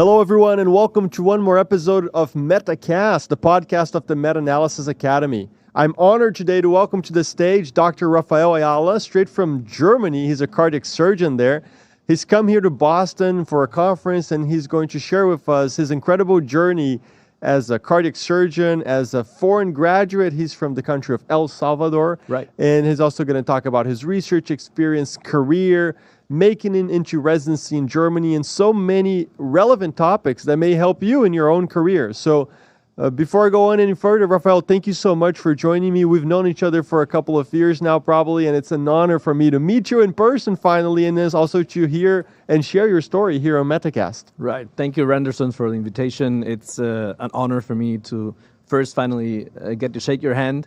Hello, everyone, and welcome to one more episode of MetaCast, the podcast of the Meta-Analysis Academy. I'm honored today to welcome to the stage Dr. Rafael Ayala, straight from Germany. He's a cardiac surgeon there. He's come here to Boston for a conference, and he's going to share with us his incredible journey as a cardiac surgeon, as a foreign graduate. He's from the country of El Salvador. Right. And he's also going to talk about his research experience, career, making it into residency in Germany, and so many relevant topics that may help you in your own career. So before I go on any further, Rafael, thank you so much for joining me. We've known each other for a couple of years now, probably, and it's an honor for me to meet you in person finally, and then also to hear and share your story here on MetaCast. Right. Thank you, Randerson, for the invitation. It's an honor for me to first finally get to shake your hand.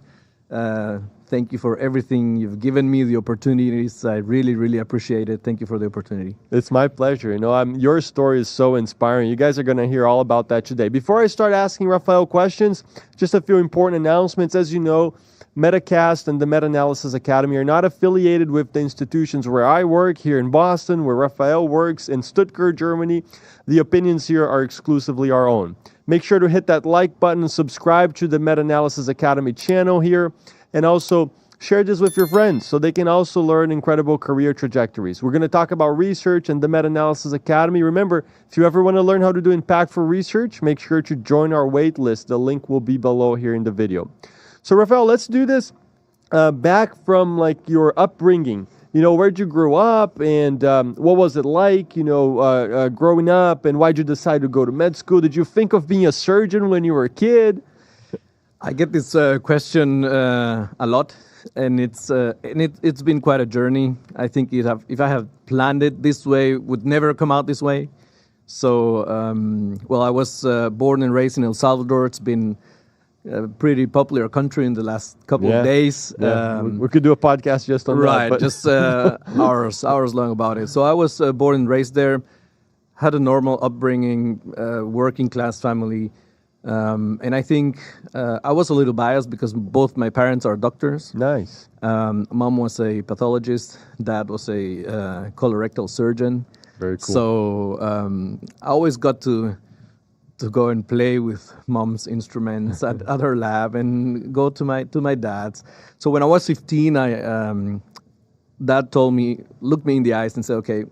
Thank you for everything you've given me, the opportunities. I really, really appreciate it. Thank you for the opportunity. It's my pleasure. Your story is so inspiring. You guys are going to hear all about that today. Before I start asking Rafael questions, just a few important announcements. As you know, MetaCast and the Meta-Analysis Academy are not affiliated with the institutions where I work here in Boston, where Rafael works in Stuttgart, Germany. The opinions here are exclusively our own. Make sure to hit that like button and subscribe to the Meta-Analysis Academy channel here. And also share this with your friends so they can also learn incredible career trajectories. We're going to talk about research and the Meta-Analysis Academy. Remember, if you ever want to learn how to do impactful research, make sure to join our wait list. The link will be below here in the video. So, Rafael, let's do this back from your upbringing. Where'd you grow up, and what was it like, growing up, and why'd you decide to go to med school? Did you think of being a surgeon when you were a kid? I get this question a lot, and it's been quite a journey. I think if I have planned it this way, it would never come out this way. So, I was born and raised in El Salvador. It's been a pretty popular country in the last couple of days. Yeah. We could do a podcast just on that. Right, but just hours long about it. So I was born and raised there, had a normal upbringing, working class family. And I think I was a little biased because both my parents are doctors. Nice. Mom was a pathologist. Dad was a colorectal surgeon. Very cool. So I always got to go and play with mom's instruments at her lab and go to my dad's. So when I was 15, Dad looked me in the eyes and said, "Okay,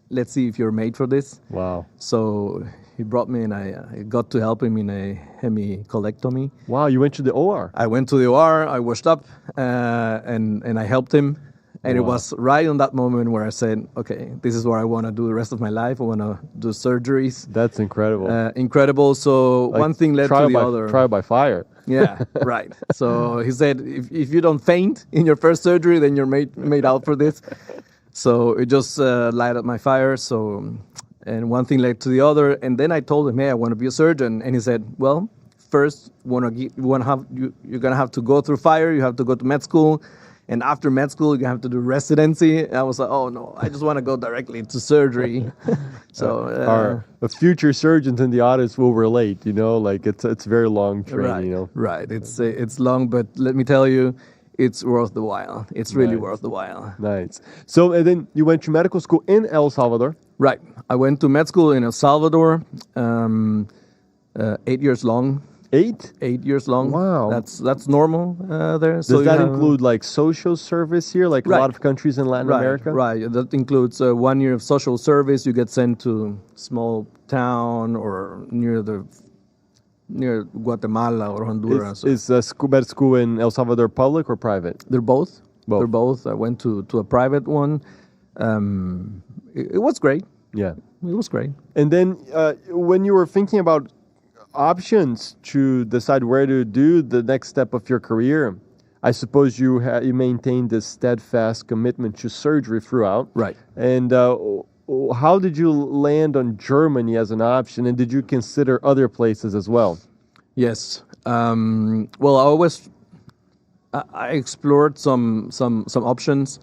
let's see if you're made for this." Wow. So he brought me, and I got to help him in a hemicolectomy. Wow, you went to the OR. I went to the OR, I washed up, and I helped him. And It was right on that moment where I said, okay, this is what I want to do the rest of my life. I want to do surgeries. That's incredible. Incredible. So one thing led to the other. Trial by fire. Yeah, right. So he said, if you don't faint in your first surgery, then you're made out for this. So it just lighted my fire. And one thing led to the other, and then I told him, "Hey, I want to be a surgeon." And he said, "Well, first, you're gonna have to go through fire. You have to go to med school, and after med school, you have to do residency." And I was like, "Oh no, I just want to go directly to surgery." So the future surgeons in the audience will relate. It's very long training. Right. It's long, but let me tell you, it's worth the while. It's really worth the while. Nice. So, and then you went to medical school in El Salvador. Right. I went to med school in El Salvador, 8 years long. 8? 8 years long. Wow. That's normal there. Does that include social service here, like a lot of countries in Latin America? Right. That includes 1 year of social service. You get sent to small town or near Guatemala or Honduras. Is med school in El Salvador public or private? They're both. They're both. I went to a private one. It was great. Yeah. It was great. And then when you were thinking about options to decide where to do the next step of your career, I suppose you maintained this steadfast commitment to surgery throughout. Right. And how did you land on Germany as an option, and did you consider other places as well? Yes. I explored some options.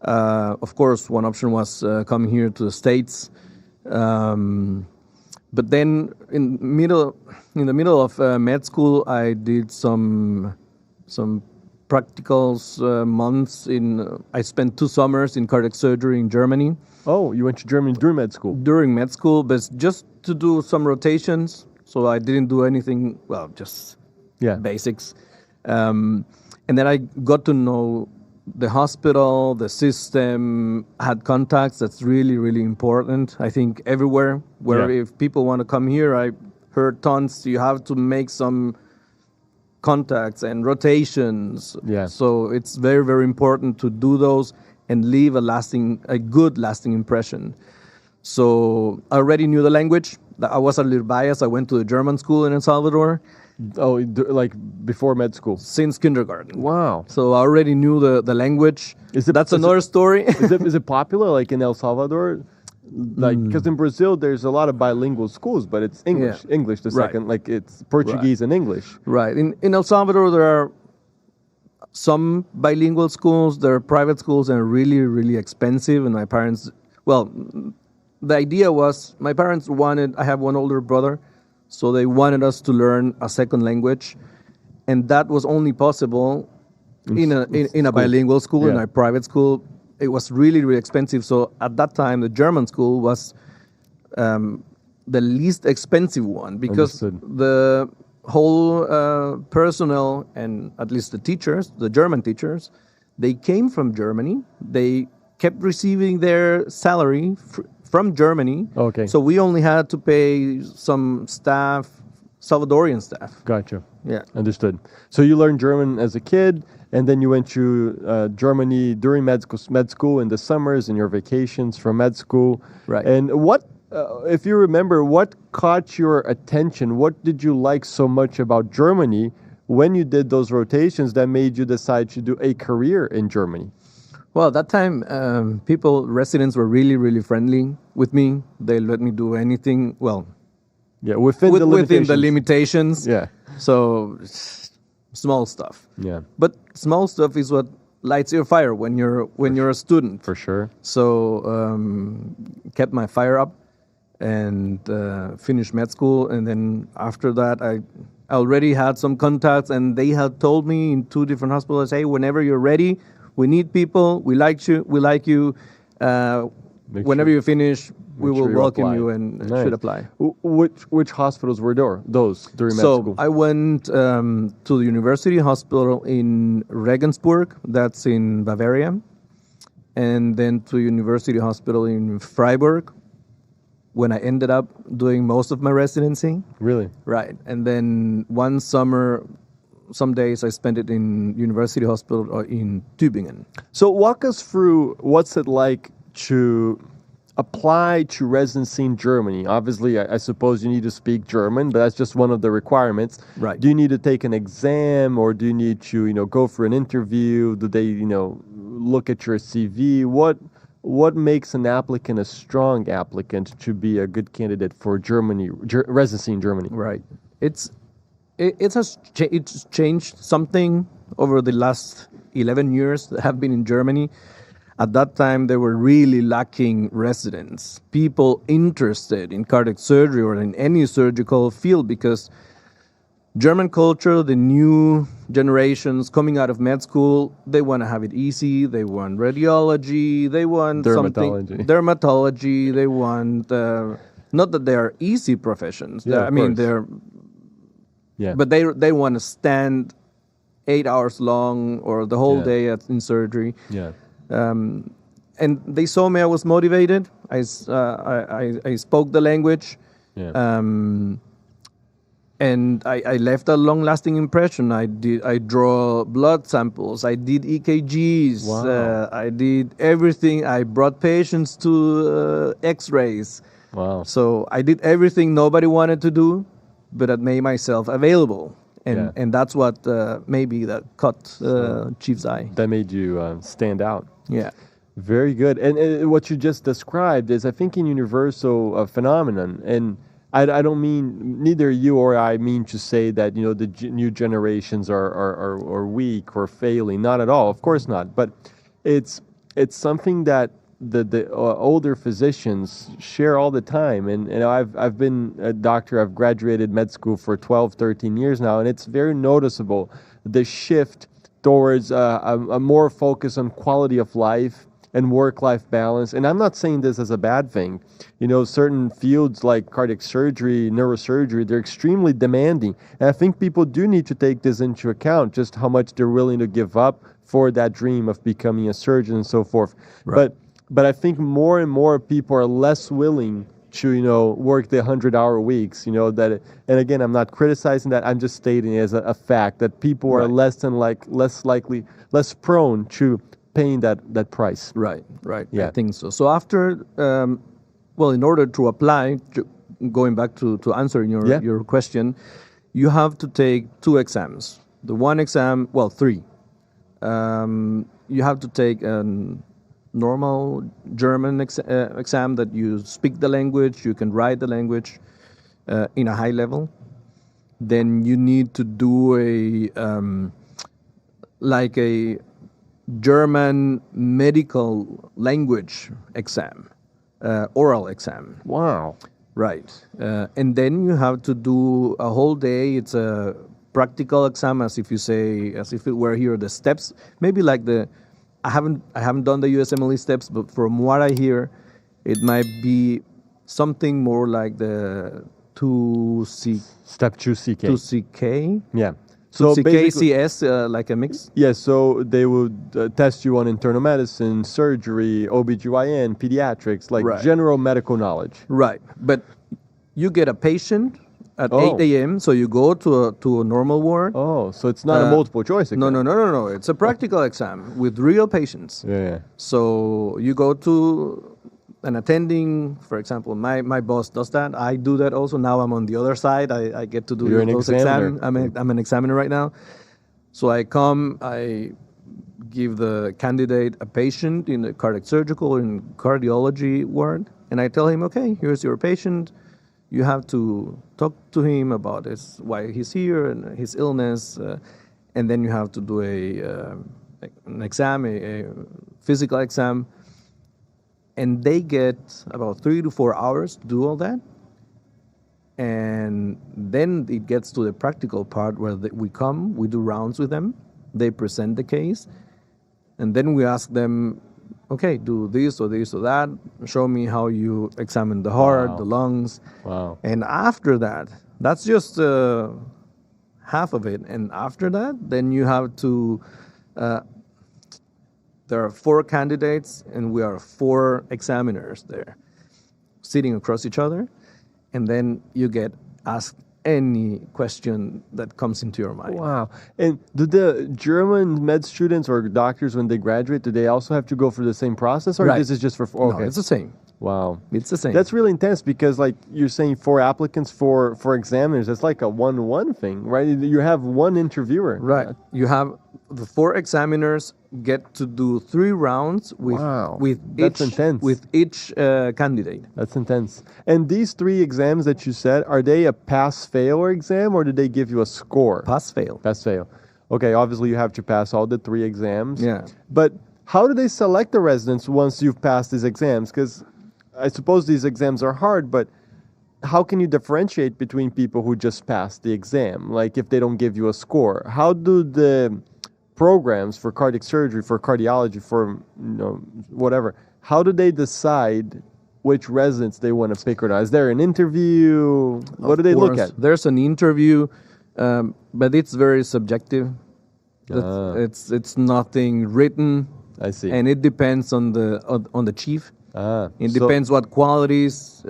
Of course, one option was coming here to the States. But then in the middle of med school, I did some practicals months I spent 2 summers in cardiac surgery in Germany. Oh, you went to Germany during med school? During med school, but just to do some rotations. So I didn't do anything, well, just basics. And then I got to know the hospital, the system, had contacts. That's really, really important. I think everywhere where if people want to come here, I heard tons, you have to make some contacts and rotations. Yeah. So it's very, very important to do those and leave a good lasting impression. So I already knew the language. I was a little biased. I went to the German school in El Salvador. Oh, like before med school? Since kindergarten. Wow. So I already knew the language. That's another story. Is it popular like in El Salvador? Like, because in Brazil there's a lot of bilingual schools, but it's English. Yeah. English the second, like it's Portuguese and English. Right. In El Salvador there are some bilingual schools. There are private schools and really, really expensive. And my parents, well, the idea was my parents I have one older brother, so they wanted us to learn a second language, and that was only possible in a bilingual school, in a private school. It was really, really expensive. So at that time, the German school was the least expensive one because the whole personnel and at least the teachers, the German teachers, they came from Germany. They kept receiving their salary from Germany. Okay. So we only had to pay some staff, Salvadorian staff. Gotcha. Yeah. Understood. So you learned German as a kid, and then you went to Germany during med school in the summers and your vacations from med school. Right. And what, if you remember, what caught your attention? What did you like so much about Germany when you did those rotations that made you decide to do a career in Germany? Well, at that time, residents were really, really friendly with me. They let me do anything. Well, within the limitations. Yeah. So small stuff. Yeah. But small stuff is what lights your fire when you're a student. For sure. So kept my fire up and finished med school, and then after that I already had some contacts, and they had told me in 2 different hospitals, hey, whenever you're ready. We need people. We like you. Whenever you finish, we will welcome you and should apply. Which hospitals were those during med school? So I went to the University Hospital in Regensburg. That's in Bavaria. And then to University Hospital in Freiburg, when I ended up doing most of my residency. Really? Right. And then one summer, some days I spent it in University Hospital in Tübingen. So walk us through what's it like to apply to residency in Germany. Obviously, I suppose you need to speak German, but that's just one of the requirements. Right. Do you need to take an exam, or do you need to, go for an interview? Do they, look at your CV? What makes an applicant a strong applicant to be a good candidate for Germany, residency in Germany? Right. It's changed something over the last 11 years that have been in Germany. At that time, they were really lacking residents, people interested in cardiac surgery or in any surgical field, because German culture, the new generations coming out of med school, they want to have it easy. They want radiology. They want dermatology. They want, not that they are easy professions. Yeah, but they want to stand 8 hours long or the whole day in surgery. Yeah. And they saw me. I was motivated. I spoke the language. Yeah. And I left a long-lasting impression. I draw blood samples. I did EKGs. Wow. I did everything. I brought patients to X-rays. Wow. So I did everything nobody wanted to do, but I made myself available. And that's what maybe that caught Chief's eye. That made you stand out. Yeah. Very good. And what you just described is, I think, a universal phenomenon. And I don't mean, neither you or I mean to say that, the new generations are weak or failing. Not at all. Of course not. But it's something that the older physicians share all the time. And I've been a doctor. I've graduated med school for 12, 13 years now, and it's very noticeable, the shift towards a more focus on quality of life and work-life balance. And I'm not saying this as a bad thing. You know, certain fields like cardiac surgery, neurosurgery, they're extremely demanding. And I think people do need to take this into account, just how much they're willing to give up for that dream of becoming a surgeon and so forth. Right. But I think more and more people are less willing to, you know, work the 100-hour weeks, you know, that, and again, I'm not criticizing that. I'm just stating it as a fact that people are less likely, less prone to paying that price. Right. Yeah. I think so. So after, in order to apply, going back to answering your question, you have to take 2 exams. The one exam, 3. You have to take an normal German exam that you speak the language, you can write the language in a high level. Then you need to do a German medical language exam, oral exam. Wow. Right. And then you have to do a whole day. It's a practical exam, as if it were here the steps. Maybe like I haven't done the USMLE steps, but from what I hear, it might be something more like the 2C. Step 2CK. 2CK. Yeah. So So basically, CKCS, like a mix. yes, so they would test you on internal medicine, surgery, OBGYN, pediatrics, like Right. general medical knowledge. Right. But you get a patient at Oh. 8 a.m., so you go to a normal ward. Oh, so it's not a multiple choice No, exam. no. It's a practical exam with real patients. Yeah. So you go to an attending, for example, my boss does that. I do that also. Now I'm on the other side. I get to do You're an those examiner. exams. I'm an examiner right now. So I come, I give the candidate a patient in the cardiac surgical in cardiology ward, and I tell him, okay, here's your patient. You have to talk to him about why he's here and his illness, and then you have to do an exam, a physical exam, and they get about 3 to 4 hours to do all that, and then it gets to the practical part where we do rounds with them, they present the case, and then we ask them, okay, do this or this or that. Show me how you examine the heart, Wow. the lungs. Wow. And after that, that's just half of it. And after that, then you have to, there are 4 candidates and we are 4 examiners there sitting across each other. And then you get asked any question that comes into your mind. Wow. And do the German med students or doctors, when they graduate, do they also have to go through the same process, or Right. this is just for? No, Okay. it's the same. Wow. It's the same. That's really intense because, like, you're saying 4 applicants for examiners. That's like a 1-1 thing, right? You have 1 interviewer. Right. You have the 4 examiners get to do 3 rounds with Wow. with That's each intense. with each candidate. That's intense. And these 3 exams that you said, are they a pass-fail exam, or do they give you a score? Pass fail. Pass-fail. Okay, obviously you have to pass all the 3 exams. Yeah. But how do they select the residents once you've passed these exams? Because I suppose these exams are hard, but how can you differentiate between people who just passed the exam? Like, if they don't give you a score, how do the programs for cardiac surgery, for cardiology, for whatever, how do they decide which residents they want to pick or not? Is there an interview? What do they look course, at? There's an interview, but it's very subjective. Ah. It's nothing written, I see. and it depends on the chief. It So- depends what qualities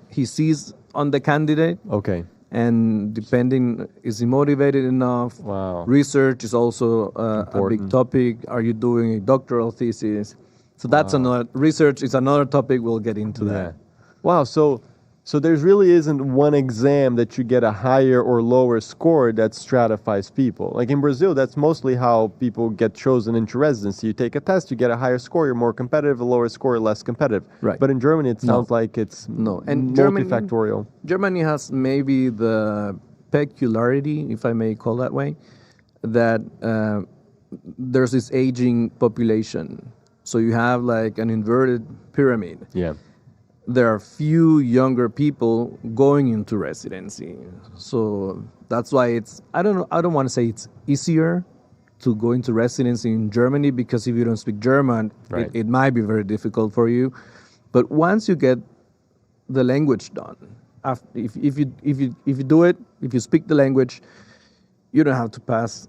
he sees on the candidate. Okay. And depending, is he motivated enough? Wow. Research is also a big Important. topic. Are you doing a doctoral thesis? So that's another, research is another topic. We'll get into Yeah. that. Wow. So there really isn't one exam that you get a higher or lower score that stratifies people. Like in Brazil, that's mostly how people get chosen into residency. You take a test, you get a higher score, you're more competitive, a lower score, you're less competitive. Right. But in Germany, it sounds like it's No. And Germany- multifactorial. Germany has maybe the peculiarity, if I may call that way, that there's this aging population. So you have like an inverted pyramid. Yeah. There are few younger people going into residency. So that's why I don't want to say it's easier to go into residency in Germany, because if you don't speak German, Right. it might be very difficult for you. But once you get the language done, if you do it, if you speak the language, you don't have to pass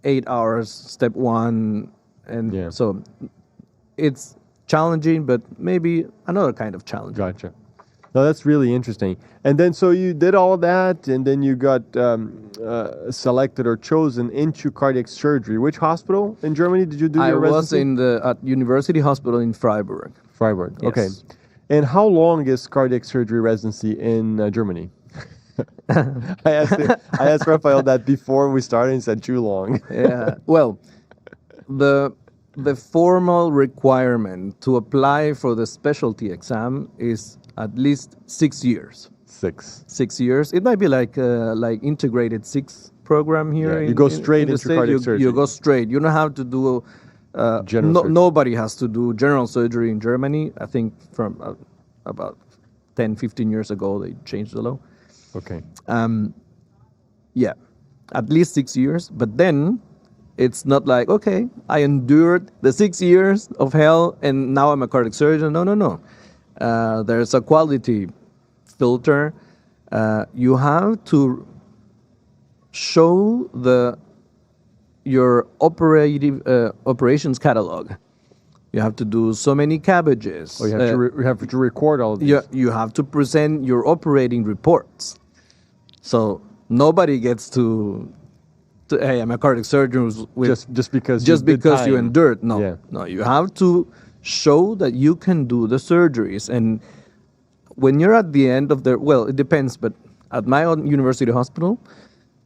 8 hours, step one, and Yeah. so it's challenging, but maybe another kind of challenge. Gotcha. No, that's really interesting. And then, so you did all that, and then you got selected or chosen into cardiac surgery. Which hospital in Germany did you do I your was residency? at University Hospital in Freiburg. Freiburg. Yes. Okay. And how long is cardiac surgery residency in Germany? I asked Rafael that before we started, and he said too long. Yeah. Well, the formal requirement to apply for the specialty exam is at least 6 years. 6. 6 years. It might be like integrated 6 program here. Yeah, you go straight in the into state. cardiac surgery. You go straight. You don't have to do. General surgery. Nobody has to do general surgery in Germany. I think from about 10, 15 years ago they changed the law. Okay. Yeah, at least 6 years. But then it's not like, okay, I endured the 6 years of hell and now I'm a cardiac surgeon. No. There's a quality filter. You have to show your operations catalog. You have to do so many cabbages. Oh, you have to record all of these. You have to present your operating reports. So nobody gets to hey, I'm a cardiac surgeon Just because you endured. No, Yeah. no, you have to show that you can do the surgeries. And when you're at the end of it depends, but at my own university hospital,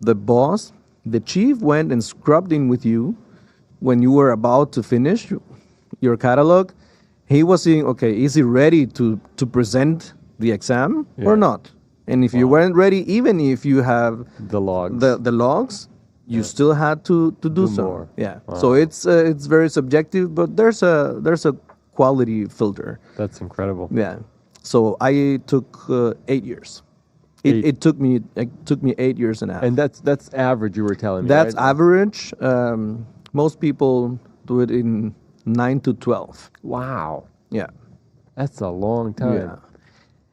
the chief went and scrubbed in with you when you were about to finish your catalog. He was saying, okay, is he ready to present the exam or not? And if you weren't ready, even if you have The logs. the logs, you still had to do so. more. Yeah. Wow. So it's very subjective, but there's a quality filter. That's incredible. Yeah. So I took 8 years. It took me 8 years and a half. And that's average, you were telling me. That's right? average. Most people do it in 9 to 12. Wow. Yeah. That's a long time. Yeah.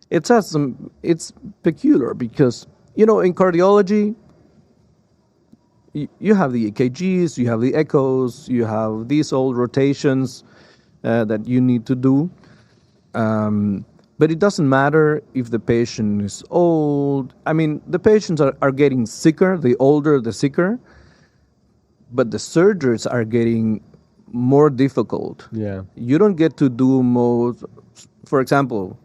It's peculiar because, in cardiology, you have the EKGs, you have the echoes, you have these old rotations that you need to do. But it doesn't matter if the patient is old. I mean, the patients are getting sicker, the older, the sicker. But the surgeries are getting more difficult. Yeah. You don't get to do most. For example,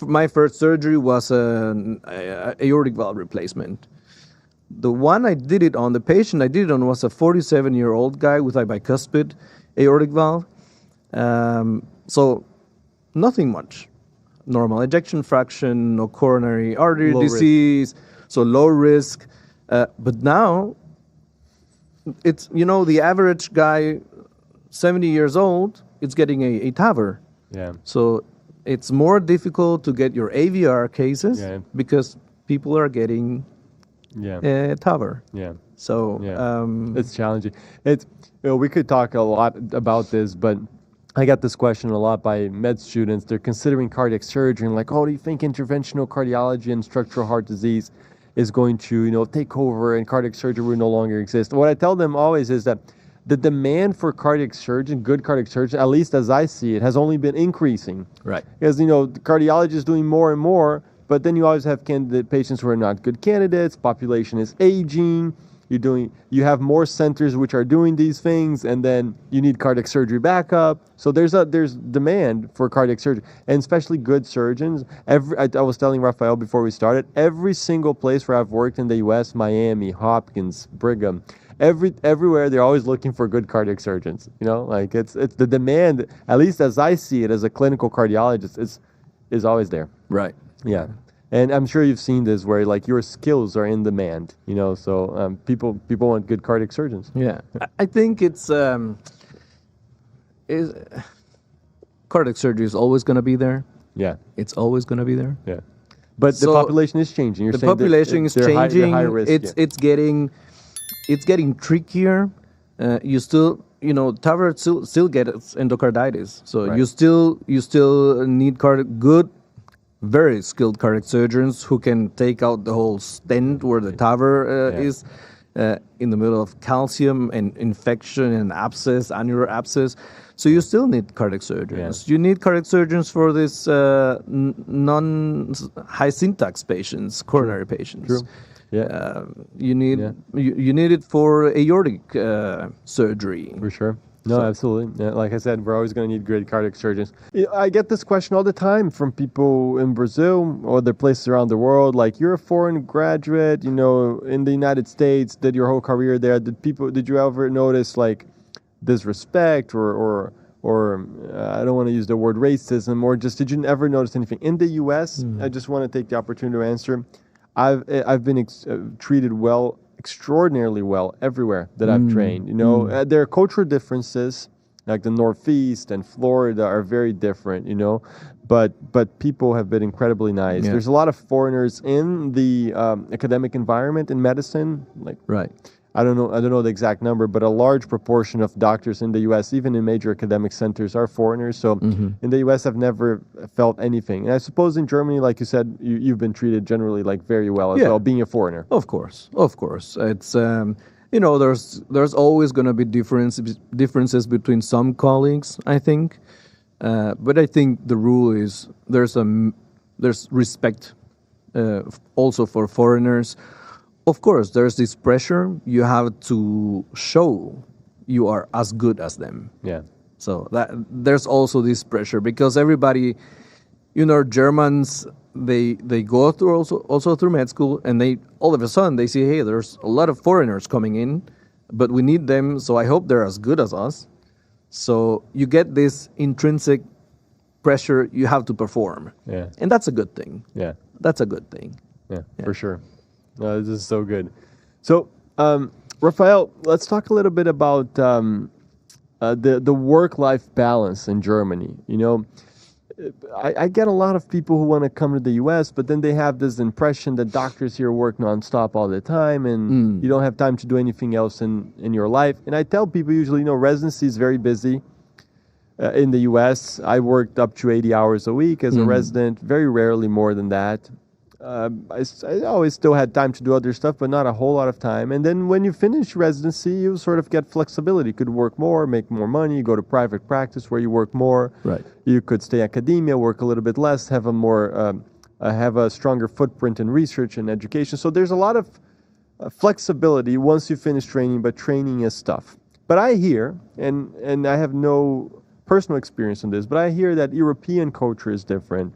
my first surgery was an aortic valve replacement. The one I did it on, the patient I did it on was a 47-year-old guy with a bicuspid aortic valve. So nothing much. Normal ejection fraction, no coronary artery Low disease, so low risk. But now, it's, the average guy, 70 years old, it's getting a TAVR. Yeah. So it's more difficult to get your AVR cases Yeah. because people are getting TAVR. Yeah. So It's challenging. We could talk a lot about this, but I got this question a lot by med students. They're considering cardiac surgery and like, oh, do you think interventional cardiology and structural heart disease is going to, take over and cardiac surgery will no longer exist? What I tell them always is that the demand for good cardiac surgeon, at least as I see it, has only been increasing. Right. Because, the cardiology is doing more and more, but then you always have candidate patients who are not good candidates, population is aging, you have more centers which are doing these things, and then you need cardiac surgery backup. So there's demand for cardiac surgery, and especially good surgeons. I was telling Rafael before we started, every single place where I've worked in the U.S., Miami, Hopkins, Brigham, everywhere they're always looking for good cardiac surgeons. It's the demand, at least as I see it as a clinical cardiologist, is always there. Right. Yeah. And I'm sure you've seen this where your skills are in demand, so people want good cardiac surgeons. Yeah. I think it's cardiac surgery is always going to be there. Yeah. It's always going to be there. Yeah. But the population is changing. You're the saying population is changing. High risk. It's getting trickier you still, TAVR still gets endocarditis. So Right. you still need good, very skilled cardiac surgeons who can take out the whole stent where the TAVR Yeah. is in the middle of calcium and infection and abscess, annular abscess. So you still need cardiac surgeons. Yeah. You need cardiac surgeons for this non-high syntax patients, coronary patients. True. Yeah. You need Yeah. you need it for aortic surgery. For sure. No, absolutely. Yeah, like I said, we're always going to need great cardiac surgeons. I get this question all the time from people in Brazil or other places around the world. Like, you're a foreign graduate, in the United States, did your whole career there. Did you ever notice like disrespect or I don't want to use the word racism, or just did you ever notice anything in the U.S.? I just want to take the opportunity to answer. I've been treated well, extraordinarily well, everywhere that I've trained. There are cultural differences, like the Northeast and Florida are very different. But people have been incredibly nice. Yeah. There's a lot of foreigners in the academic environment in medicine. Like, Right. I don't know the exact number, but a large proportion of doctors in the U.S., even in major academic centers, are foreigners. So in the U.S., I've never felt anything. And I suppose in Germany, like you said, you've been treated generally like very well as well, being a foreigner. Of course. It's there's always going to be differences between some colleagues, I think. But I think the rule is there's respect also for foreigners. Of course, there's this pressure. You have to show you are as good as them. Yeah. So there's also this pressure because everybody, Germans, they go through also through med school, and they all of a sudden they see, hey, there's a lot of foreigners coming in, but we need them. So I hope they're as good as us. So you get this intrinsic pressure. You have to perform. Yeah. And that's a good thing. Yeah. That's a good thing. Yeah, for sure. No, this is so good. So, Rafael, let's talk a little bit about the work-life balance in Germany. I get a lot of people who want to come to the U.S., but then they have this impression that doctors here work nonstop all the time, and you don't have time to do anything else in your life. And I tell people usually, residency is very busy. In the U.S., I worked up to 80 hours a week as a resident, very rarely more than that. I always still had time to do other stuff, but not a whole lot of time. And then when you finish residency, you sort of get flexibility. You could work more, make more money, go to private practice where you work more. Right. You could stay academia, work a little bit less, have a stronger footprint in research and education. So there's a lot of flexibility once you finish training, but training is tough. But I hear, and I have no personal experience in this, but I hear that European culture is different.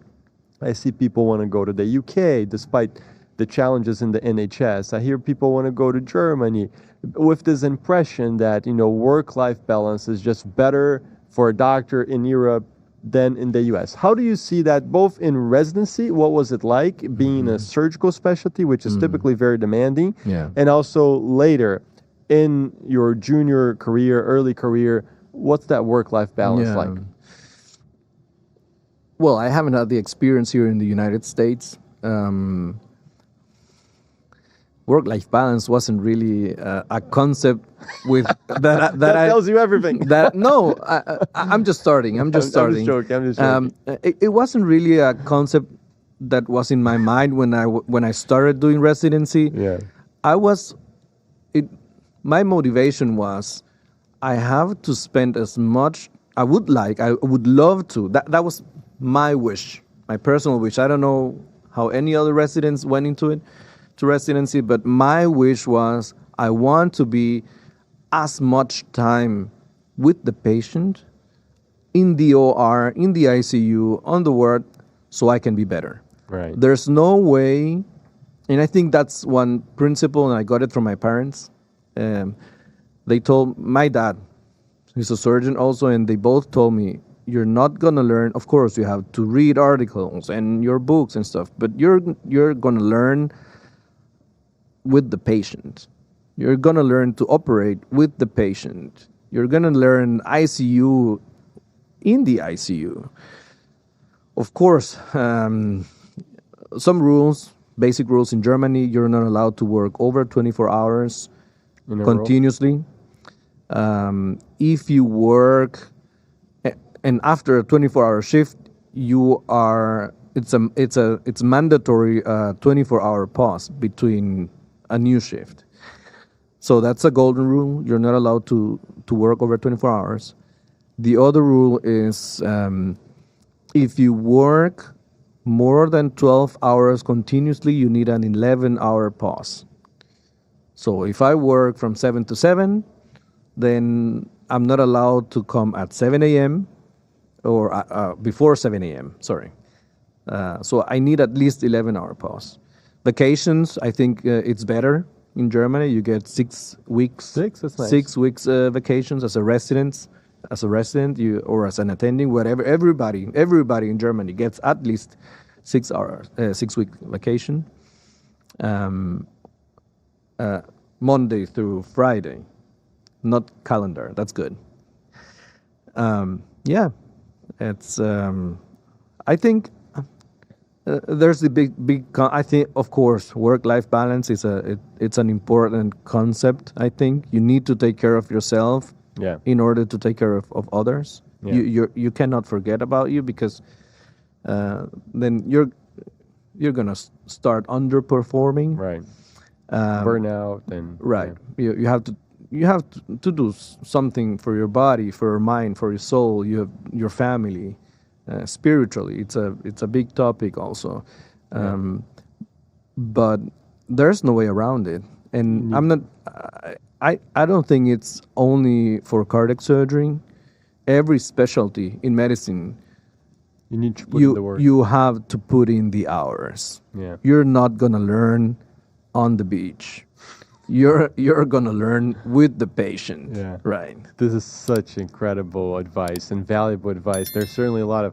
I see people want to go to the UK despite the challenges in the NHS. I hear people want to go to Germany with this impression that, work-life balance is just better for a doctor in Europe than in the US. How do you see that both in residency? What was it like being a surgical specialty, which is typically very demanding, and also later in your junior career, early career, what's that work-life balance like? Well, I haven't had the experience here in the United States. Work-life balance wasn't really a concept with that tells you everything. I'm just starting. I'm just joking. It wasn't really a concept that was in my mind when I started doing residency. Yeah. My motivation was I have to spend as much. I would love to. That was my wish, my personal wish. I don't know how any other residents went into residency, but my wish was I want to be as much time with the patient in the OR, in the ICU, on the ward, so I can be better. Right. There's no way, and I think that's one principle, and I got it from my parents. They told my dad, he's a surgeon also, and they both told me, you're not going to learn. Of course, you have to read articles and your books and stuff, but you're going to learn with the patient. You're going to learn to operate with the patient. You're going to learn ICU in the ICU. Of course, some rules, basic rules in Germany, you're not allowed to work over 24 hours continuously. If you work, and after a 24-hour shift, it's mandatory 24-hour pause between a new shift. So that's a golden rule. You're not allowed to work over 24 hours. The other rule is if you work more than 12 hours continuously, you need an 11-hour pause. So if I work from 7 to 7, then I'm not allowed to come at 7 a.m. or before 7 a.m., sorry. So I need at least 11-hour pause. Vacations, I think it's better. In Germany, you get 6 weeks. That's nice. 6 weeks vacations as a resident, or as an attending, whatever. Everybody in Germany gets at least 6 week vacation. Monday through Friday, not calendar. That's good. Yeah, it's. I think. There's the big. I think, of course, work-life balance is it's an important concept. I think you need to take care of yourself, in order to take care of others. Yeah. You cannot forget about you, because then you're gonna start underperforming. Right. Burnout and right. Yeah. You have to do something for your body, for your mind, for your soul. You have your family. Spiritually, it's a big topic also, but there's no way around it. And I don't think it's only for cardiac surgery. Every specialty in medicine, you need to put in the work. You have to put in the hours. Yeah. You're not gonna learn on the beach. You're gonna learn with the patient. Yeah. Right. This is such incredible advice and valuable advice. There's certainly a lot of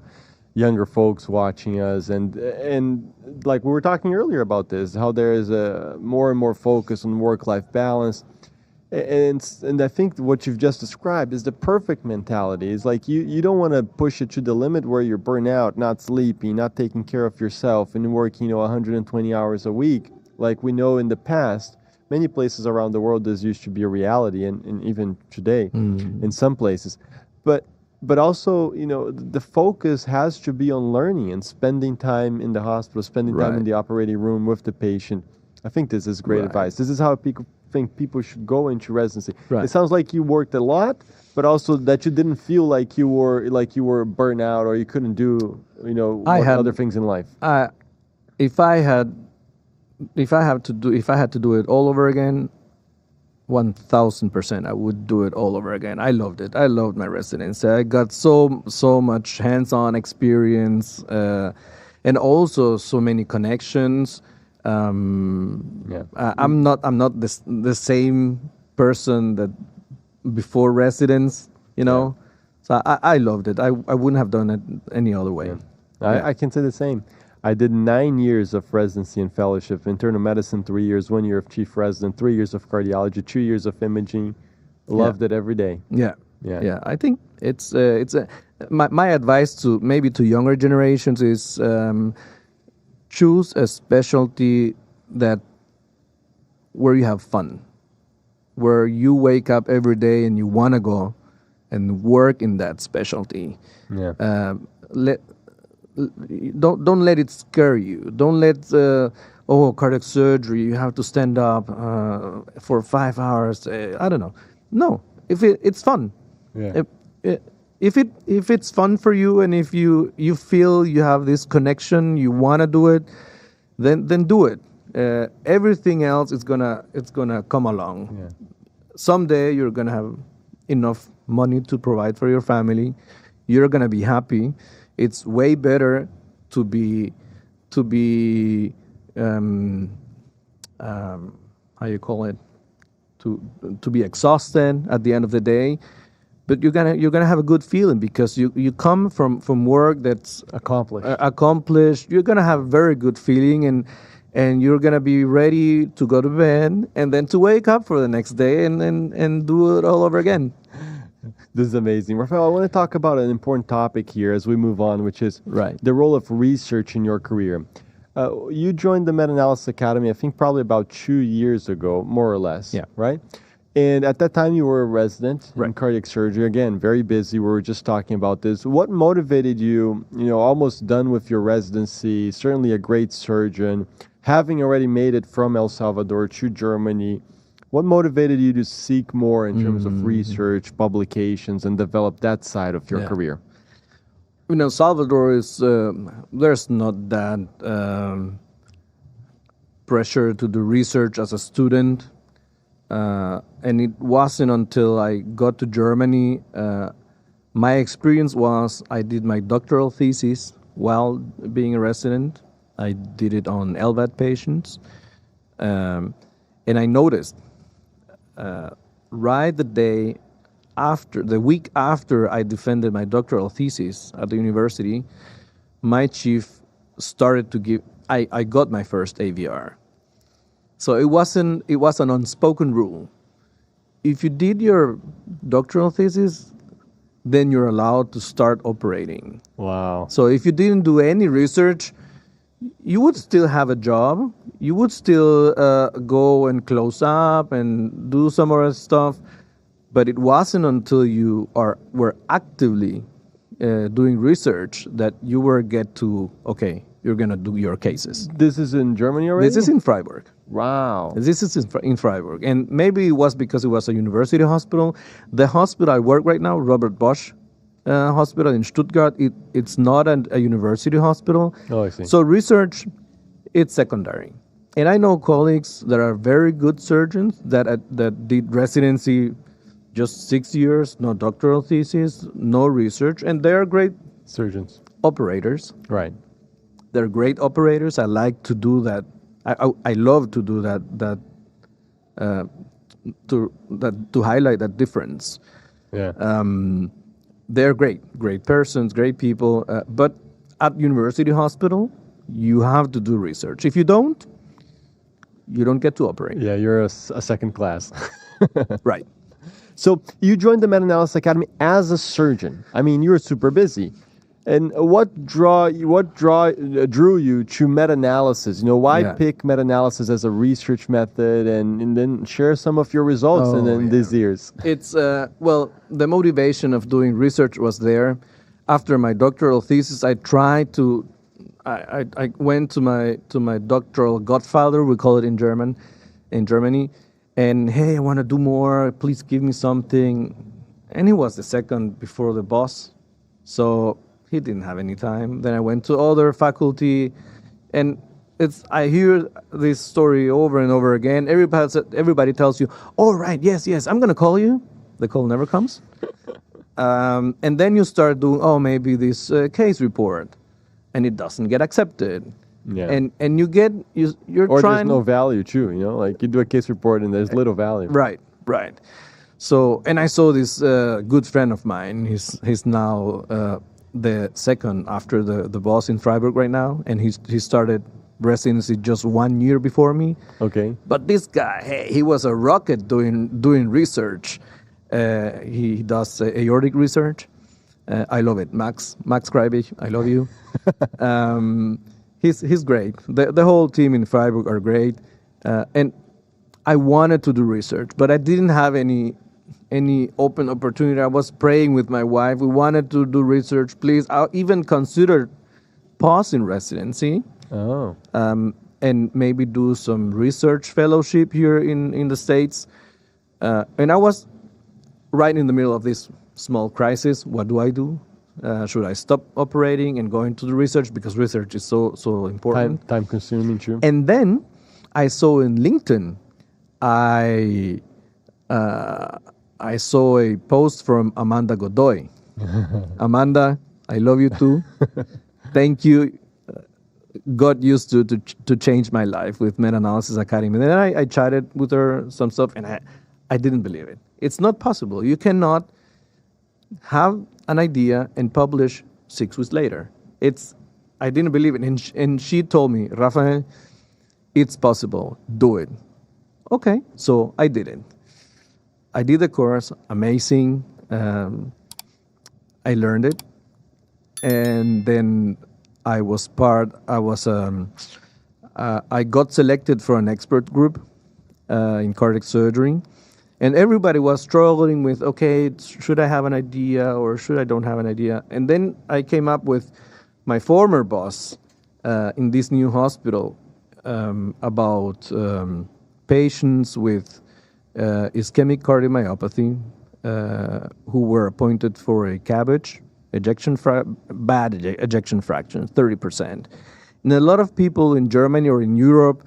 younger folks watching us, and like we were talking earlier about this, how there is a more and more focus on work-life balance, and I think what you've just described is the perfect mentality. It's like you don't want to push it to the limit where you're burnt out, not sleeping, not taking care of yourself, and working 120 hours a week. Like we know in the past, many places around the world, this used to be a reality, and even today in some places. But also, the focus has to be on learning and spending time in the hospital, spending time in the operating room with the patient. I think this is great advice. This is how people should go into residency. Right. It sounds like you worked a lot, but also that you didn't feel like you were burnt out or you couldn't do other things in life. If I had to do it all over again, 1,000%, I would do it all over again. I loved it. I loved my residency. I got so much hands-on experience, and also so many connections. I'm not the same person that before residence. So I loved it. I wouldn't have done it any other way. I can say the same. I did 9 years of residency and fellowship, internal medicine 3 years, 1 year of chief resident, 3 years of cardiology, 2 years of imaging. Loved it every day. Yeah. I think it's my advice to younger generations is choose a specialty where you have fun, where you wake up every day and you want to go and work in that specialty. Yeah. Don't let it scare you. Don't let cardiac surgery, you have to stand up for 5 hours. I don't know. No, if it's fun. Yeah. If it's fun for you, and if you feel you have this connection, you want to do it, then do it. Everything else it's gonna come along. Yeah. Someday you're gonna have enough money to provide for your family. You're gonna be happy. It's way better to be how you call it, to be exhausted at the end of the day, but you're gonna have a good feeling because you come from work that's accomplished. You're gonna have a very good feeling, and you're gonna be ready to go to bed and then to wake up for the next day and do it all over again. This is amazing. Rafael, I want to talk about an important topic here as we move on, which is the role of research in your career. You joined the Meta-Analysis Academy, I think probably about 2 years ago, more or less, right? And at that time, you were a resident in Right. cardiac surgery. Again, very busy. We were just talking about this. What motivated you, almost done with your residency, certainly a great surgeon, having already made it from El Salvador to Germany? What motivated you to seek more in terms of research, publications, and develop that side of your Yeah. career? Salvador is, there's not that pressure to do research as a student. And it wasn't until I got to Germany. My experience was I did my doctoral thesis while being a resident. I did it on LVAD patients. And I noticed right the week after I defended my doctoral thesis at the university, my chief started to give, I got my first AVR. So it was an unspoken rule. If you did your doctoral thesis, then you're allowed to start operating. Wow. So if you didn't do any research, you would still have a job. You would still go and close up and do some other stuff. But it wasn't until you were actively doing research that you were okay, you're going to do your cases. This is in Germany already? This is in Freiburg. Wow. This is in Freiburg. And maybe it was because it was a university hospital. The hospital I work right now, Robert Bosch Hospital in Stuttgart, it's not a university hospital. Oh, I see. So research, it's secondary. And I know colleagues that are very good surgeons that did residency just 6 years, no doctoral thesis, no research, and they are great Surgeons. operators. Right. They're great operators. I like to do that. I love to do that to highlight that difference. Yeah. They're great persons, great people. But at university hospital, you have to do research. If you don't get to operate. Yeah, you're a second class. Right. So you joined the Meta-Analysis Academy as a surgeon. I mean, you were super busy. And what drew you to meta-analysis? Why pick meta-analysis as a research method, and then share some of your results in these years? It's the motivation of doing research was there. After my doctoral thesis, I went to my doctoral godfather, we call it in Germany, and hey, I want to do more. Please give me something. And he was the second before the boss, so he didn't have any time. Then I went to other faculty, and I hear this story over and over again. Everybody tells you, "Oh, right, yes, I'm going to call you." The call never comes. And then you start doing, maybe this case report, and it doesn't get accepted. Yeah. And you're or trying. There's no value too. Like you do a case report and there's little value. Right. So, and I saw this good friend of mine. He's now the second after the boss in Freiburg right now, and he started residency just 1 year before me. Okay. But this guy, hey, he was a rocket doing research. He does aortic research. I love it, Max Kreibich. I love you. He's great. The whole team in Freiburg are great, and I wanted to do research, but I didn't have any open opportunity. I was praying with my wife. We wanted to do research. Please, I even considered pausing residency. Oh. And maybe do some research fellowship here in the States. And I was right in the middle of this small crisis. What do I do? Should I stop operating and go into the research, because research is so important? Time consuming, true. And then I saw in LinkedIn, I saw a post from Amanda Godoy. Amanda, I love you too. Thank you. Got used to change my life with Meta-Analysis Academy. And then I chatted with her some stuff, and I didn't believe it. It's not possible. You cannot have an idea and publish 6 weeks later. I didn't believe it. And she told me, Rafael, it's possible. Do it. Okay, so I did it. I did the course. Amazing. I learned it. And then I got selected for an expert group in cardiac surgery. And everybody was struggling with, okay, should I have an idea or should I don't have an idea? And then I came up with my former boss in this new hospital about patients with ischemic cardiomyopathy who were appointed for a CABG, bad ejection fraction, 30%. And a lot of people in Germany or in Europe,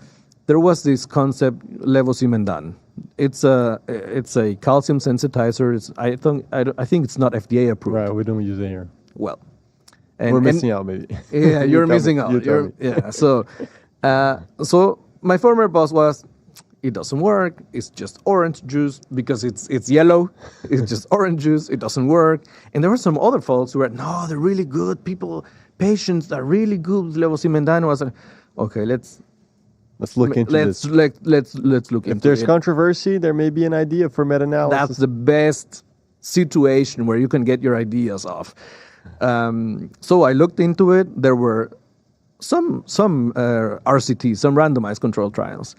there was this concept, levosimendan. It's a calcium sensitizer. I think it's not FDA approved. Right, we don't use it here. Well, we're missing out, maybe. Yeah, you're missing out. Yeah. So my former boss was, it doesn't work. It's just orange juice because it's yellow. It's just orange juice. It doesn't work. And there were some other folks who were, no, they're really good. Patients are really good with levosimendan. I was like, okay, let's look into this. Let's look into it. If there's controversy, there may be an idea for meta-analysis. That's the best situation where you can get your ideas off. So I looked into it. There were some RCTs, some randomized control trials.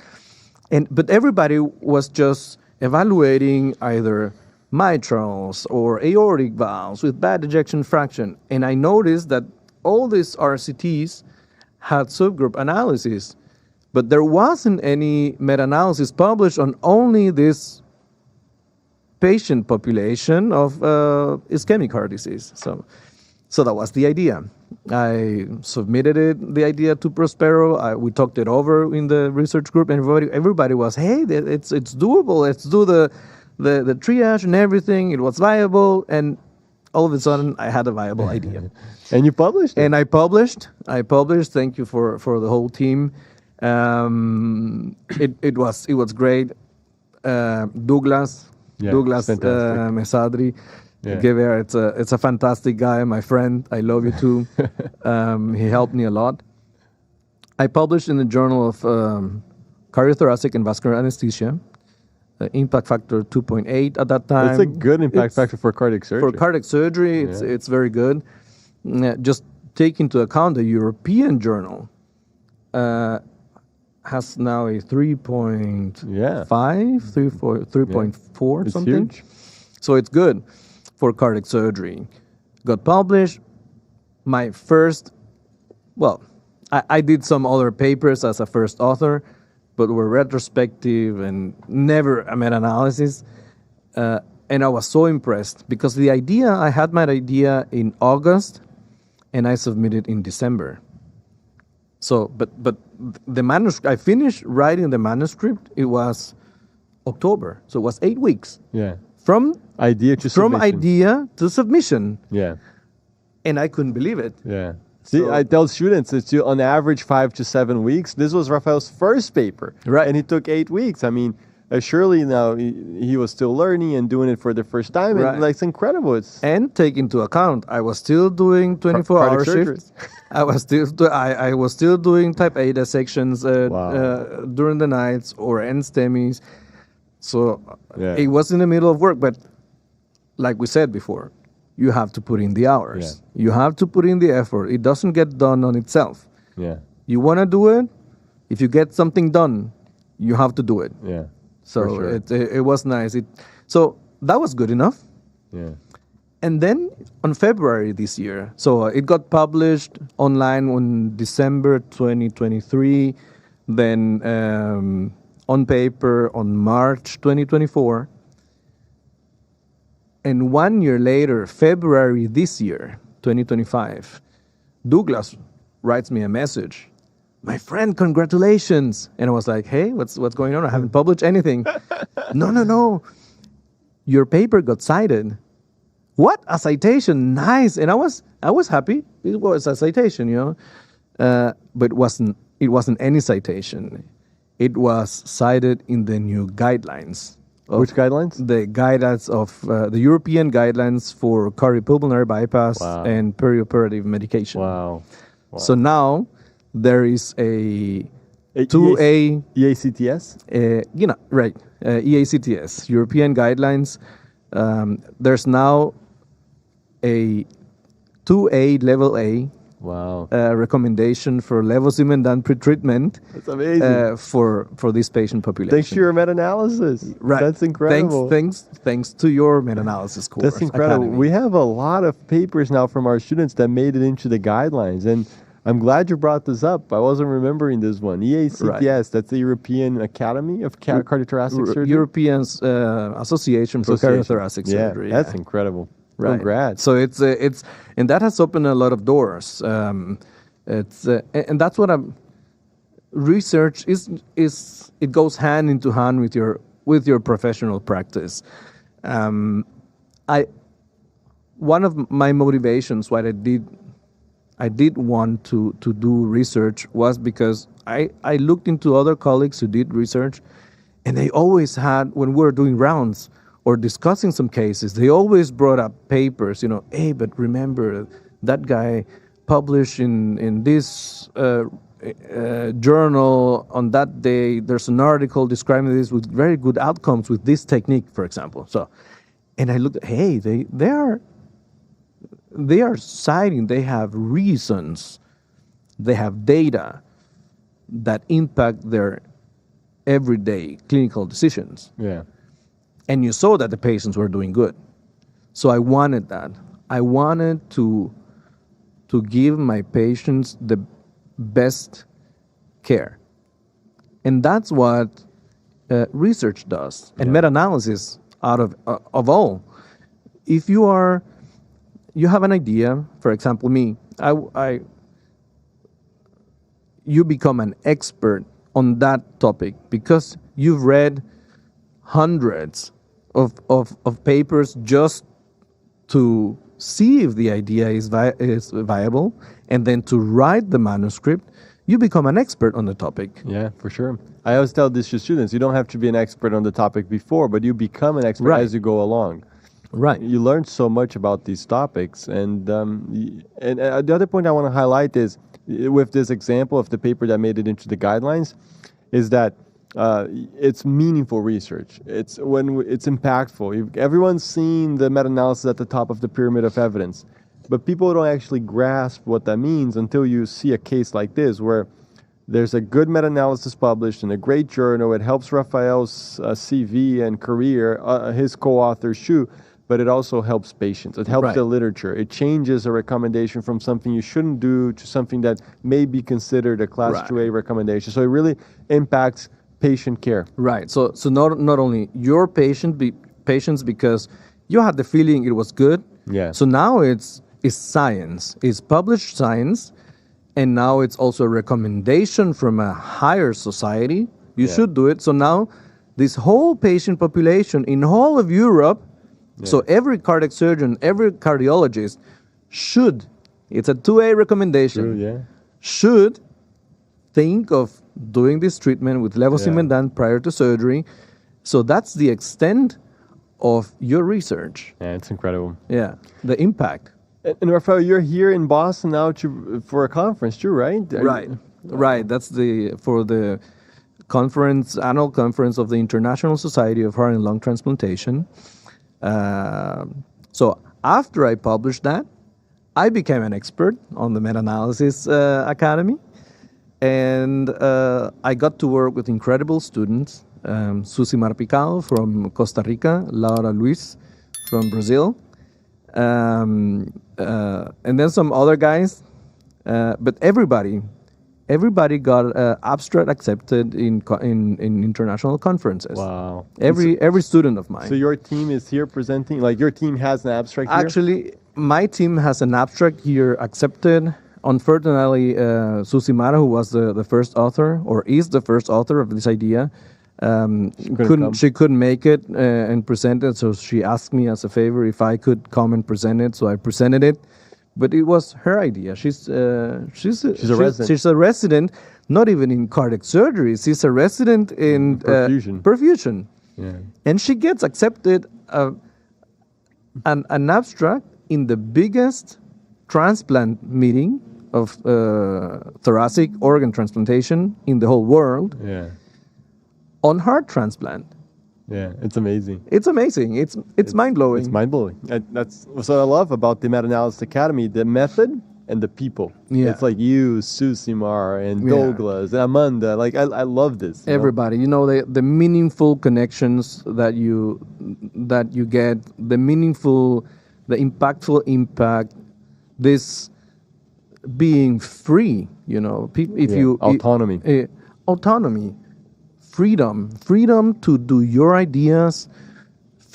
But everybody was just evaluating either mitrals or aortic valves with bad ejection fraction. And I noticed that all these RCTs had subgroup analysis, but there wasn't any meta-analysis published on only this patient population of ischemic heart disease. So that was the idea. I submitted the idea to Prospero. We talked it over in the research group, and everybody was, hey, it's doable. Let's do the triage and everything. It was viable, and all of a sudden, I had a viable idea. And you published it. And I published. Thank you for the whole team. It was great. Douglas Mesadri. Yeah. It's a fantastic guy, my friend. I love you too. He helped me a lot. I published in the Journal of Cardiothoracic and Vascular Anesthesia, impact factor 2.8 at that time. It's a good impact factor for cardiac surgery. For cardiac surgery, it's very good. Just take into account the European Journal has now a 3.5, 3.4 It's something. huge. So it's good for cardiac surgery. Got published. My first, I did some other papers as a first author, but were retrospective and never a meta-analysis. And I was so impressed because I had my idea in August, and I submitted in December. So, but the manuscript, I finished writing the manuscript, it was October. So it was 8 weeks. Yeah. From idea to submission. Yeah. And I couldn't believe it. Yeah. See, I tell students it's on average 5 to 7 weeks. This was Rafael's first paper. Right. And it took 8 weeks. I mean, surely now he was still learning and doing it for the first time. Right. And it's incredible. And take into account, I was still doing 24-hour shifts. I was still doing type A dissections during the nights or NSTEMIs. So it was in the middle of work. But like we said before, you have to put in the hours. Yeah. You have to put in the effort. It doesn't get done on itself. Yeah. You want to do it? If you get something done, you have to do it. Yeah. So sure. It was nice. So that was good enough. Yeah. And then on February this year, so it got published online on December 2023, then on paper on March 2024. And 1 year later, February this year, 2025, Douglas writes me a message. My friend, congratulations. And I was like, hey, what's going on? I haven't published anything. No. Your paper got cited. What? A citation? Nice. And I was happy. It was a citation, but it wasn't any citation. It was cited in the new guidelines. Which guidelines? The guidelines of the European guidelines for cardiopulmonary bypass and perioperative medication. Wow. So now there is a 2A EACTS? EACTS, European guidelines. There's now a 2A level A Wow. recommendation for levosimendan pretreatment That's amazing. for this patient population. Thanks to your meta-analysis. Right. That's incredible. Thanks to your meta-analysis course. That's incredible. Academy. We have a lot of papers now from our students that made it into the guidelines, and I'm glad you brought this up. I wasn't remembering this one. EACTS, that's the European Academy of Cardiothoracic Surgery. European Association for Cardiothoracic Surgery. That's incredible. Right. Congrats. So it's and that has opened a lot of doors. And that's what research is. It goes hand into hand with your professional practice. One of my motivations, why I did want to do research, was because I looked into other colleagues who did research, and they always had, when we were doing rounds or discussing some cases, they always brought up papers, hey, but remember, that guy published in this journal on that day, there's an article describing this with very good outcomes with this technique, for example. And I looked, hey, they are citing, they have reasons, they have data that impact their everyday clinical decisions. Yeah. And you saw that the patients were doing good. So I wanted that. I wanted to give my patients the best care. And that's what research does. And meta-analysis out of all. If you have an idea, for example, me, you become an expert on that topic because you've read hundreds of papers just to see if the idea is viable, and then to write the manuscript. You become an expert on the topic. Yeah, for sure. I always tell this to students, you don't have to be an expert on the topic before, but you become an expert as you go along. Right. You learn so much about these topics. And the other point I want to highlight is, with this example of the paper that made it into the guidelines, is that it's meaningful research. It's impactful. Everyone's seen the meta-analysis at the top of the pyramid of evidence, but people don't actually grasp what that means until you see a case like this, where there's a good meta-analysis published in a great journal. It helps Rafael's CV and career, his co-author Shu, but it also helps patients. It helps the literature. It changes a recommendation from something you shouldn't do to something that may be considered a Class 2A recommendation. So it really impacts patient care. Right. So not only your patients, because you had the feeling it was good. Yeah. So now it's science. It's published science, and now it's also a recommendation from a higher society. You should do it. So now this whole patient population in all of Europe, so every cardiac surgeon, every cardiologist should, it's a 2A recommendation, should think of doing this treatment with levosimendan prior to surgery. So that's the extent of your research. Yeah, it's incredible. Yeah, the impact. And Rafael, you're here in Boston now for a conference too, right? Right. That's for the annual conference of the International Society of Heart and Lung Transplantation. So after I published that, I became an expert on the Meta-Analysis Academy. And I got to work with incredible students, Susi Marpical from Costa Rica, Laura Luis from Brazil, and then some other guys. But everybody got abstract accepted in international conferences. Wow! Every student of mine. So your team is here presenting. Like your team has an abstract here? Actually, my team has an abstract here accepted. Unfortunately, Susi Mara, who was the first author, or is the first author of this idea, she couldn't make it and present it. So she asked me as a favor if I could come and present it. So I presented it, but it was her idea. She's a resident. She's a resident, not even in cardiac surgery. She's a resident in perfusion. Yeah. And she gets accepted an abstract in the biggest transplant meeting of thoracic organ transplantation in the whole world. Yeah. On heart transplant. Yeah, it's amazing. It's amazing. It's mind-blowing. It's mind-blowing. That's what I love about the Meta-Analysis Academy, the method and the people. Yeah. It's like you, Susimar, and Yeah. Douglas, and Amanda. Like I love this. you know? Everybody, the meaningful connections that you get, the impactful impact, this being free, if Yeah, you autonomy. autonomy, freedom to do your ideas,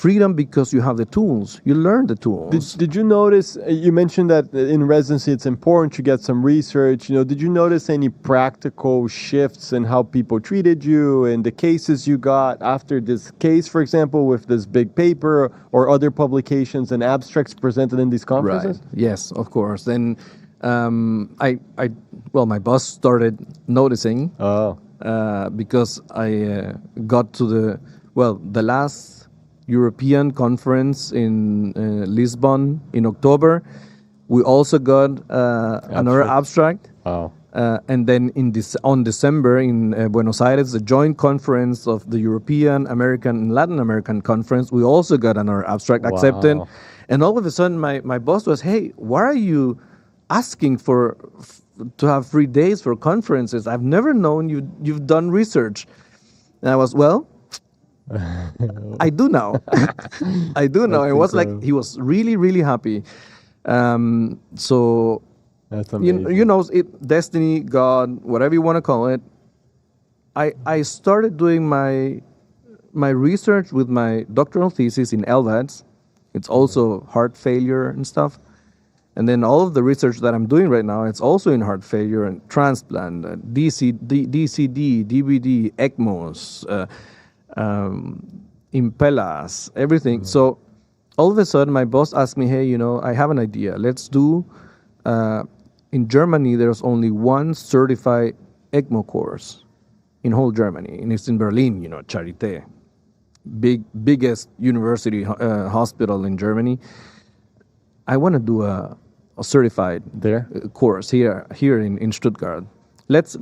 freedom because you have the tools, you learn the tools. Did you notice, you mentioned that in residency it's important you get some research. Did you notice any practical shifts in how people treated you and the cases you got after this case, for example, with this big paper or other publications and abstracts presented in these conferences? Right. Yes, of course. Then my boss started noticing Oh, because I got to the last European conference in Lisbon in October. We also got another abstract. wow. And then on December in Buenos Aires, the joint conference of the European, American, and Latin American conference, we also got another abstract accepted. Wow. And all of a sudden, my boss was, "Hey, why are you asking to have 3 days for conferences? I've never known you've done research." And I was, "Well, I do now." I do now. That's It was like incredible. he was really, really happy. So That's amazing. destiny, God, whatever you want to call it. I started doing my research with my doctoral thesis in LVADs. It's also heart failure and stuff. And then all of the research that I'm doing right now, it's also in heart failure and transplant, DCD, DBD, ECMOs, Impellas, everything. So all of a sudden, my boss asked me, "Hey, I have an idea. Let's do." In Germany, there's only one certified ECMO course in whole Germany, and it's in Berlin. Charité, biggest university hospital in Germany. I want to do a certified There? course here in Stuttgart. Let's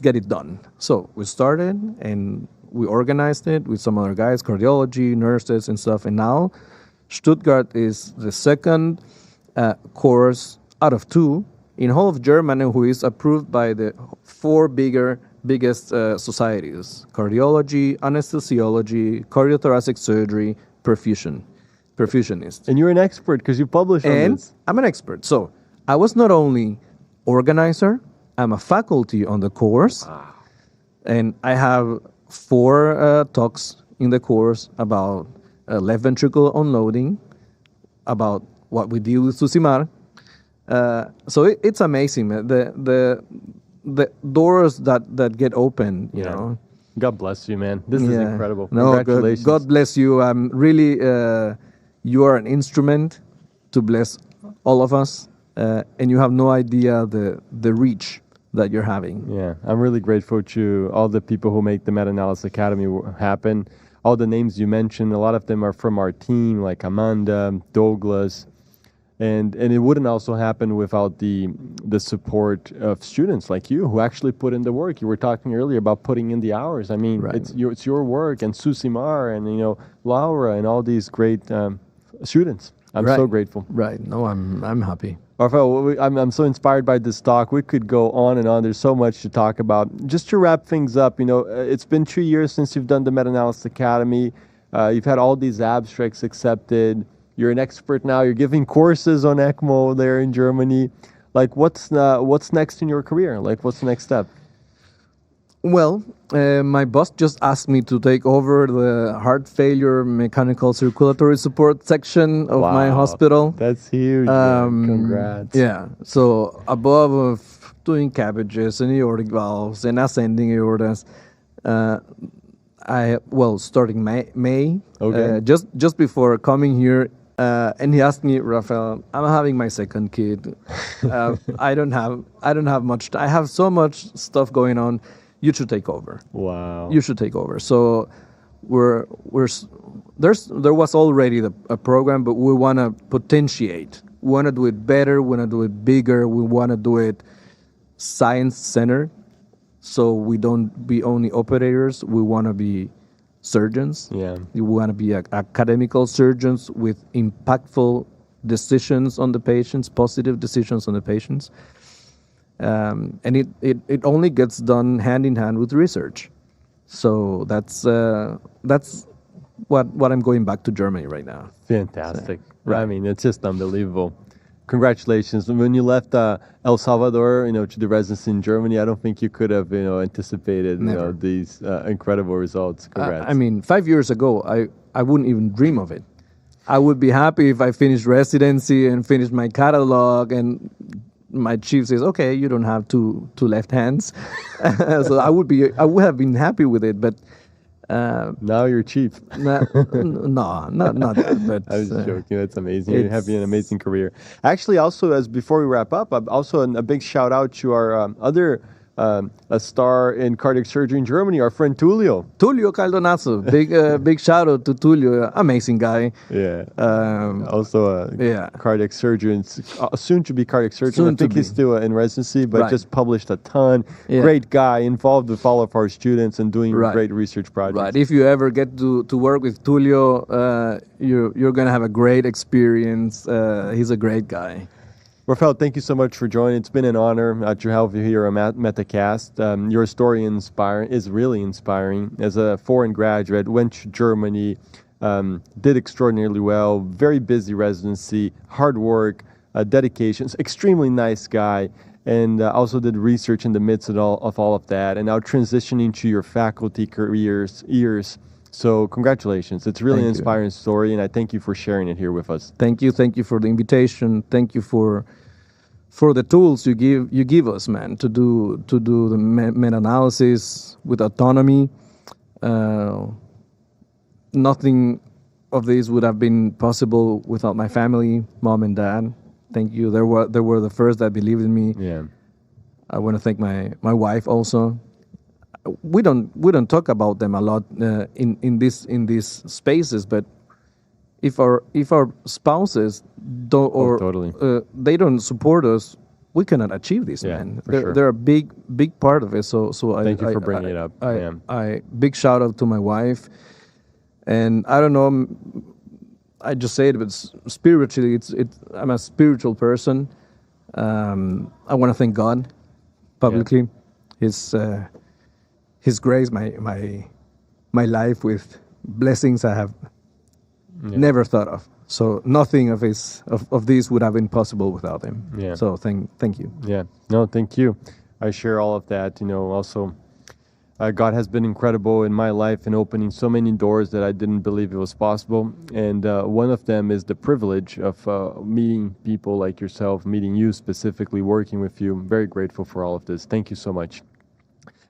get it done. So we started and we organized it with some other guys, cardiology, nurses, and stuff. And now Stuttgart is the second course out of 2 in whole of Germany who is approved by the 4 biggest societies: cardiology, anesthesiology, cardiothoracic surgery, perfusionist. And you're an expert because you published on And this. I'm an expert. So I was not only organizer, I'm a faculty on the course. And I have 4 talks in the course about left ventricle unloading, about what we deal with Susimar. So it's amazing, man. The doors that get open, you know. God bless you, man. This is incredible. No, Congratulations. God bless you. I'm really, you are an instrument to bless all of us, and you have no idea the reach that you're having. Yeah, I'm really grateful to all the people who make the Meta-Analysis Academy happen. All the names you mentioned, a lot of them are from our team, like Amanda, Douglas, and it wouldn't also happen without the support of students like you who actually put in the work. You were talking earlier about putting in the hours. I mean, Right. it's your work, and Susimar and Laura and all these great students. I'm so grateful. Right. No, I'm happy. Rafael, I'm so inspired by this talk. We could go on and on. There's so much to talk about. Just to wrap things up, it's been 2 years since you've done the Meta-Analysis Academy. You've had all these abstracts accepted. You're an expert now. You're giving courses on ECMO there in Germany. Like, what's next in your career? Like, what's the next step? Well, my boss just asked me to take over the heart failure mechanical circulatory support section of my Wow, hospital. That's huge. Man. Congrats. Yeah. So above of doing cabbages and aortic valves and ascending aortas, starting May. Okay. Just before coming here, and he asked me, "Rafael, I'm having my second kid. I don't have much. I have so much stuff going on. You should take over. Wow. You should take over." So there was already a program, but we want to potentiate. We want to do it better. We want to do it bigger. We want to do it science-centered. So we don't be only operators. We want to be surgeons. Yeah. We want to be academical surgeons with impactful decisions on the patients, positive decisions on the patients. And it only gets done hand in hand with research. So that's what I'm going back to Germany right now. Fantastic. So, right. I mean, it's just unbelievable. Congratulations. And when you left El Salvador, to the residency in Germany, I don't think you could have, anticipated, these incredible results. Congrats. I mean, 5 years ago, I wouldn't even dream of it. I would be happy if I finished residency and finished my catalog, and my chief says, "Okay, you don't have two left hands." So I would have been happy with it, but now you're chief. No, not that. But I was joking. That's amazing. You have an amazing career. Actually, also, as before we wrap up, also a big shout out to our other a star in cardiac surgery in Germany, our friend Tulio. Tulio Caldonazo. Big shout out to Tulio. Amazing guy. Yeah. Also a cardiac surgeon, soon to be cardiac surgeon. I think he's still in residency, but just published a ton. Yeah. Great guy, involved with all of our students and doing great research projects. Right. If you ever get to work with Tulio, you're going to have a great experience. He's a great guy. Rafael, thank you so much for joining. It's been an honor to have you here on MetaCast. Your story is really inspiring. As a foreign graduate, went to Germany, did extraordinarily well, very busy residency, hard work, dedication, extremely nice guy, and also did research in the midst of all of that, and now transitioning to your faculty years. So congratulations. It's really an inspiring story, and I thank you for sharing it here with us. Thank you. Thank you for the invitation. Thank you for the tools you give us, man, to do the meta-analysis with autonomy. Nothing of this would have been possible without my family, mom and dad. Thank you. They were the first that believed in me. Yeah. I want to thank my wife also. We don't talk about them a lot in these spaces, but if our spouses don't they don't support us, we cannot achieve this, man. They're a big part of it. So thank you for bringing it up. I big shout out to my wife, and I don't know. I just say it, but spiritually, I'm a spiritual person. I want to thank God publicly. Yeah. His grace, my life with blessings I have never thought of. So nothing of this would have been possible without him. Yeah. So thank you. Yeah. No, thank you. I share all of that. Also, God has been incredible in my life and opening so many doors that I didn't believe it was possible. And one of them is the privilege of meeting people like yourself, meeting you specifically, working with you. I'm very grateful for all of this. Thank you so much.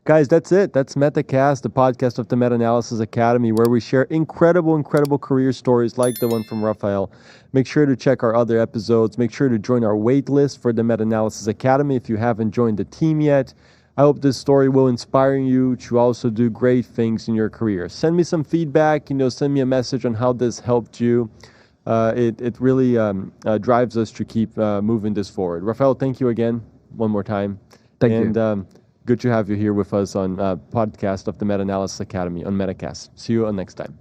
Guys, that's it. That's MetaCast, the podcast of the Meta-Analysis Academy, where we share incredible career stories like the one from Rafael. Make sure to check our other episodes. Make sure to join our wait list for the Meta-Analysis Academy if you haven't joined the team yet. I hope this story will inspire you to also do great things in your career. Send me some feedback. Send me a message on how this helped you. It really drives us to keep moving this forward. Rafael, thank you again one more time. Thank you. Good to have you here with us on podcast of the Meta-Analysis Academy on MetaCast. See you on next time.